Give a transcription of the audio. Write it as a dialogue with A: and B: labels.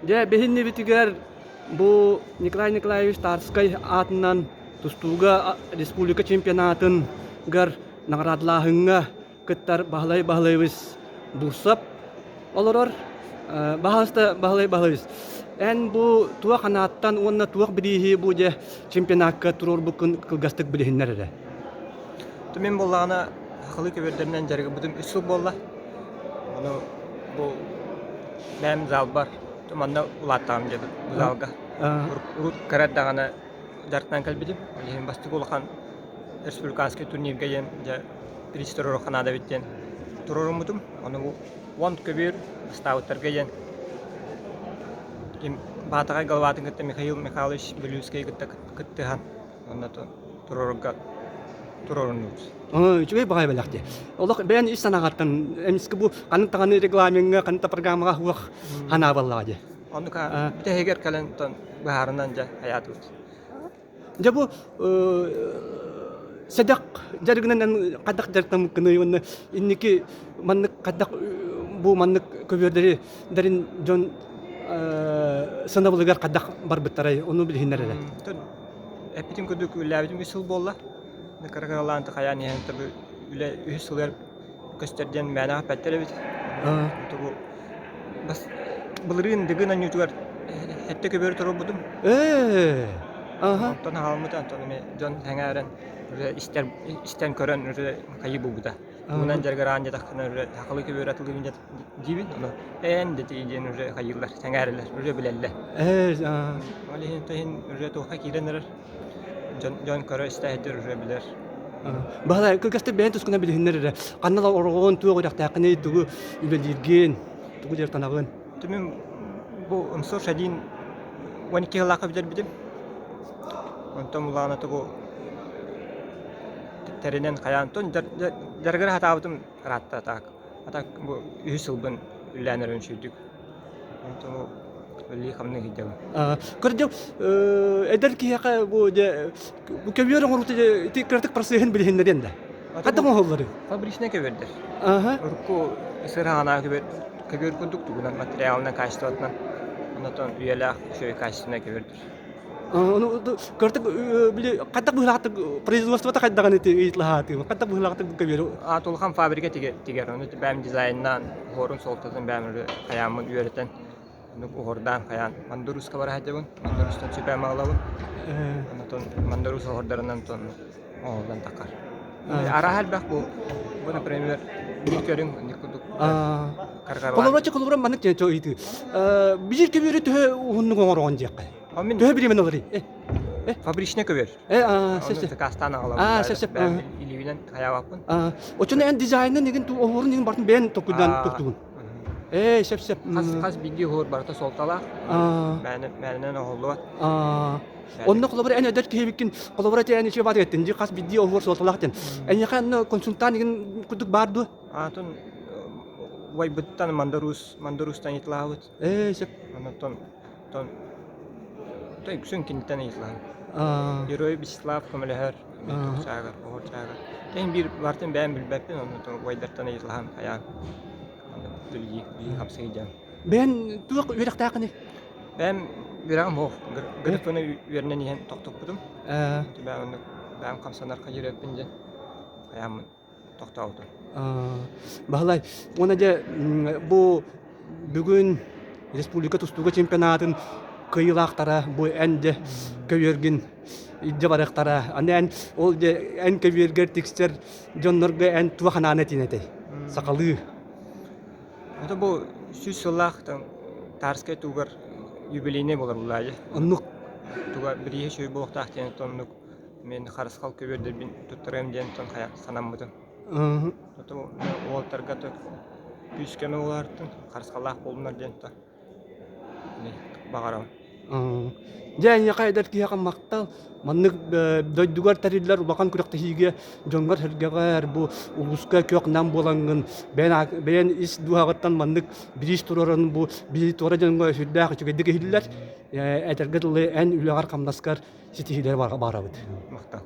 A: Же бехинне битигер бу Николай Николаевич Тарскай атынан тустуга республика чемпионатын гар наградлахынга кыттар бахлай-бахлайбыз бурсап олорор бахлай-бахлайбыз. Эн бу туа канаттан онна туак бидихи бу же чемпионатка турор бу кылгастык билихиннер.
B: Түмен боллағына хақылы көбердерінен жарғы бұдым үсіл болла. Оны бұл мәм зал бар. Түманна ұлаттағым жеді бұл залға. Урут караддағана жарықтан кәлбедім. Олеген басты болған республиканский турнирге ем приз тұроры қанада беттен тұроры мұдым. Оны он көбер ставыттарға ен. Батыға галватын күтті Михаил Михайлович Белюскай күтті хан. Оны тұрорыға
A: чугай багай балакти. Олох бен ис санагаттан эмиске бу канытаганы регламентга каныта программага хуак хана баллади.
B: Онука битегер калентон баарынан жа хаятыбыз.
A: Жабу садак жаргынан кадак жартам кыны онна инники маннык кадак бу маннык көбөрдери дарин жон санабылгар кадак бар биттарай ону билһиннер.
B: Эпитим көдөк үләбидим үсүл болла. Карагаланты каян ян табы үле үсүлөр көстөрден мәнә пәттер бит. Тугу бас булрын дигән ньютуар хәтта көбөр торып будым. Тон халмыдан тон ме жон хәңәрен истән көрән кайы булда. Унан жарган жата кына хакылы көбөр атылган жата дибин. Эн дете иден кайылар хәңәрләр беләлләр. Алин тәһин то хакиренер John Correa istahdir bilir.
A: Bahla kırgastı ben tuskuna bilhinler. Kanala orgon tuğu daqtaqını tuğu übedirgen tuğu jertanağın.
B: Tümüm bu umsur şadin 12 yıllık bilir bidim. Ondan mulana tuğu terinen kayan ton jargar hatavdım ratta tak. Atak bu 100 yılın üllenerin şüydük. Ondan اللي خمنه الجو.
A: كرجو إدر كي هكا بو كبير عمره تكرتك برسيهن بالهن ده. حتى ما هو ضري.
B: فابريشنا كبير ده. وركو سرها أنا كبير كنتك تقولنا ماتريالنا كاشتوتنا. أنا تون يلا شوي كاشتنا كبير ده.
A: أنا كرتك بلي كتك بهلاك بريزوست وتك دعاني تيجي كتك بهلاك كبير.
B: طول خام فابريكا تيجي أنا تبعم ديزايننا هورن سولتن بعمل خيام يورتن. Nuk uhordan kayan mandurus kabar aja bun, mandurus ton siapa maklum, nonton mandurus uhordan nonton, dan takar. Arahan bah bu premier dikering dikutuk. Kalau orang mana cewek itu, bijir kebiri tu hundu orang jek. Tu beri mana beri? Fabriknya kebir.
A: Sesep.
B: Kastana alam.
A: Sesep.
B: Iliwinan kaya apapun.
A: Ocunnya yang desainnya nih kan tu orang yang barang band tokudan tokun. Sep.
B: Kas video hor barata soltala. Məndən oğlu var.
A: Onunla kolabora en adet ki bikin kolabora te en şey var ettin. Kas video hor soltala ettin. En yakan konsultan igen kuduk bardu.
B: Ton way betan mandurustan itlahut.
A: Sep.
B: Ton yüksün kinten itlah. Yürüy bislav kömeleher. Sagar, hor sagar. Ten bir vartın ben bilbepin onu ton waydartan itlaham ayak.
A: Ben tuak uyak takni.
B: Ben biram ho. Geripene yerine nihen tok budum. Ben kamsanar kajire pinje. Ayam tok taudu.
A: Bahlay ona je bu bugün Respublika Tustuga Çempionatın kıyılaktara bu ende köyergin iddiabarektara anen ol je en köyerger tikster jonnorga en tuahanane tinete. Sakalı.
B: Itu bu 100 yıllık tarske tugar юбилейне болар булай.
A: Оннук
B: Туга бирие шөй болук тахтен тоннук мен харыскал көбөрдө бин туттырам ден тон хая санаммыдым. Тото олтарга то күскеме болардын харыскалак болдунар ден то. Не багарам.
A: Жайня кайдар кия мактал маннык дойдугар тариллер бакан күрөктө хиге жоңгор хергегер бу улуска көк нам болангын бен ис дуагаттан маннык бириш турорун бу бир тора жоңго сүддак чүгедиге хиллер этергедиле эн үлөгөр камдаскар ситихилер барабыт.
B: Мактал.